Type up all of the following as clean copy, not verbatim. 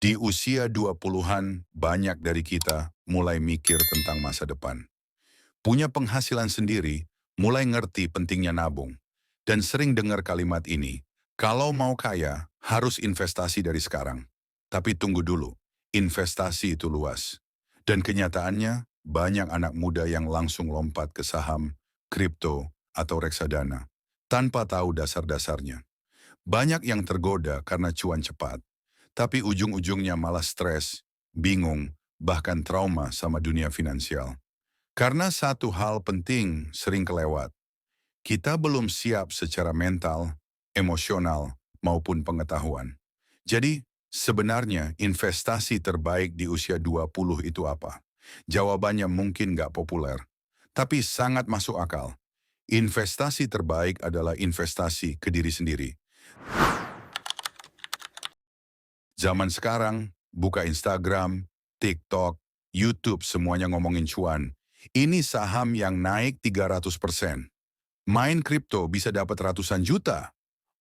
Di usia 20-an, banyak dari kita mulai mikir tentang masa depan. Punya penghasilan sendiri, mulai ngerti pentingnya nabung. Dan sering dengar kalimat ini, kalau mau kaya, harus investasi dari sekarang. Tapi tunggu dulu, investasi itu luas. Dan kenyataannya, banyak anak muda yang langsung lompat ke saham, kripto, atau reksadana, tanpa tahu dasar-dasarnya. Banyak yang tergoda karena cuan cepat, tapi ujung-ujungnya malah stres, bingung, bahkan trauma sama dunia finansial. Karena satu hal penting sering kelewat, kita belum siap secara mental, emosional, maupun pengetahuan. Jadi, sebenarnya investasi terbaik di usia 20 itu apa? Jawabannya mungkin nggak populer, tapi sangat masuk akal. Investasi terbaik adalah investasi ke diri sendiri. Zaman sekarang, buka Instagram, TikTok, YouTube semuanya ngomongin cuan. Ini saham yang naik 300%. Main kripto bisa dapat ratusan juta.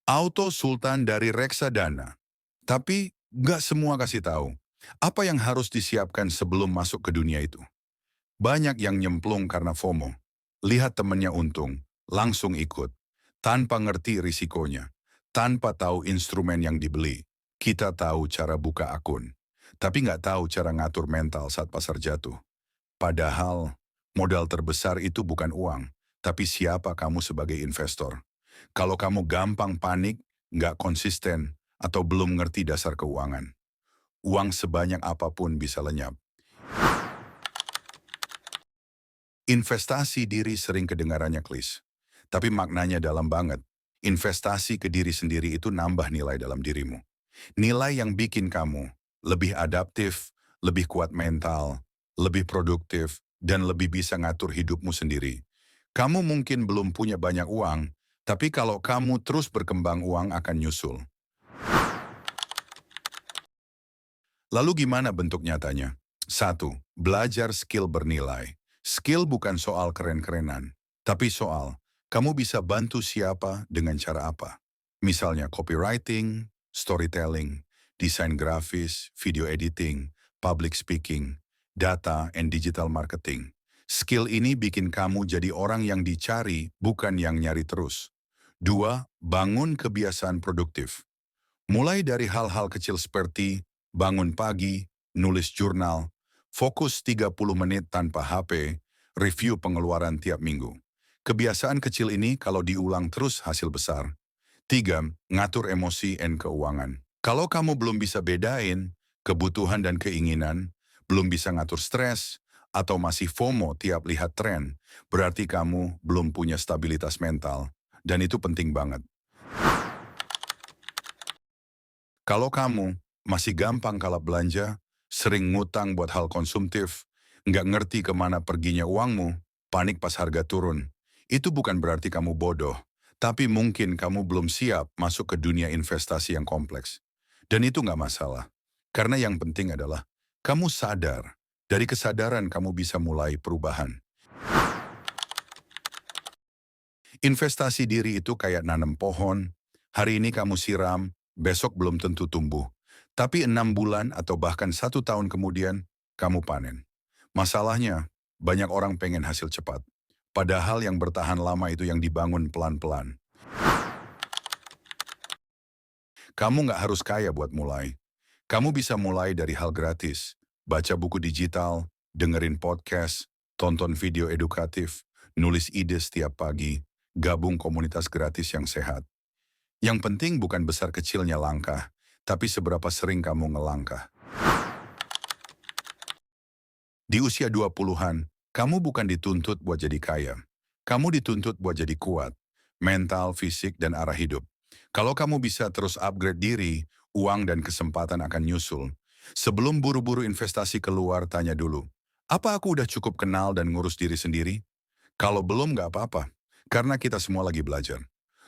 Auto Sultan dari reksadana. Tapi nggak semua kasih tahu. Apa yang harus disiapkan sebelum masuk ke dunia itu? Banyak yang nyemplung karena FOMO. Lihat temennya untung, langsung ikut. Tanpa ngerti risikonya. Tanpa tahu instrumen yang dibeli. Kita tahu cara buka akun. Tapi nggak tahu cara ngatur mental saat pasar jatuh. Padahal, modal terbesar itu bukan uang, tapi siapa kamu sebagai investor. Kalau kamu gampang panik, nggak konsisten, atau belum ngerti dasar keuangan, uang sebanyak apapun bisa lenyap. Investasi diri sering kedengarannya klis, tapi maknanya dalam banget. Investasi ke diri sendiri itu nambah nilai dalam dirimu. Nilai yang bikin kamu lebih adaptif, lebih kuat mental, lebih produktif, dan lebih bisa ngatur hidupmu sendiri. Kamu mungkin belum punya banyak uang, tapi kalau kamu terus berkembang, uang akan nyusul. Lalu gimana bentuk nyatanya? Satu, belajar skill bernilai. Skill bukan soal keren-kerenan, tapi soal kamu bisa bantu siapa dengan cara apa. Misalnya copywriting, storytelling, desain grafis, video editing, public speaking, data and digital marketing. Skill ini bikin kamu jadi orang yang dicari, bukan yang nyari terus. Dua, bangun kebiasaan produktif. Mulai dari hal-hal kecil seperti bangun pagi, nulis jurnal, fokus 30 menit tanpa HP, review pengeluaran tiap minggu. Kebiasaan kecil ini kalau diulang terus hasil besar. Tiga, ngatur emosi dan keuangan. Kalau kamu belum bisa bedain kebutuhan dan keinginan, belum bisa ngatur stres, atau masih FOMO tiap lihat tren, berarti kamu belum punya stabilitas mental. Dan itu penting banget. Kalau kamu masih gampang kalap belanja, sering ngutang buat hal konsumtif, nggak ngerti kemana perginya uangmu, panik pas harga turun, itu bukan berarti kamu bodoh, tapi mungkin kamu belum siap masuk ke dunia investasi yang kompleks. Dan itu nggak masalah, karena yang penting adalah kamu sadar, dari kesadaran kamu bisa mulai perubahan. Investasi diri itu kayak nanam pohon, hari ini kamu siram, besok belum tentu tumbuh. Tapi 6 bulan atau bahkan 1 tahun kemudian, kamu panen. Masalahnya, banyak orang pengen hasil cepat. Padahal yang bertahan lama itu yang dibangun pelan-pelan. Kamu nggak harus kaya buat mulai. Kamu bisa mulai dari hal gratis. Baca buku digital, dengerin podcast, tonton video edukatif, nulis ide setiap pagi, gabung komunitas gratis yang sehat. Yang penting bukan besar kecilnya langkah, tapi seberapa sering kamu ngelangkah. Di usia 20-an, kamu bukan dituntut buat jadi kaya. Kamu dituntut buat jadi kuat, mental, fisik, dan arah hidup. Kalau kamu bisa terus upgrade diri, uang dan kesempatan akan nyusul. Sebelum buru-buru investasi keluar, tanya dulu, apa aku udah cukup kenal dan ngurus diri sendiri? Kalau belum, nggak apa-apa, karena kita semua lagi belajar.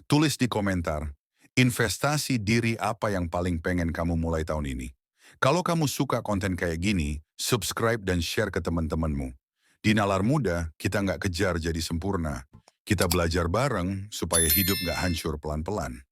Tulis di komentar, investasi diri apa yang paling pengen kamu mulai tahun ini. Kalau kamu suka konten kayak gini, subscribe dan share ke teman-temanmu. Di Nalar Muda, kita nggak kejar jadi sempurna. Kita belajar bareng supaya hidup nggak hancur pelan-pelan.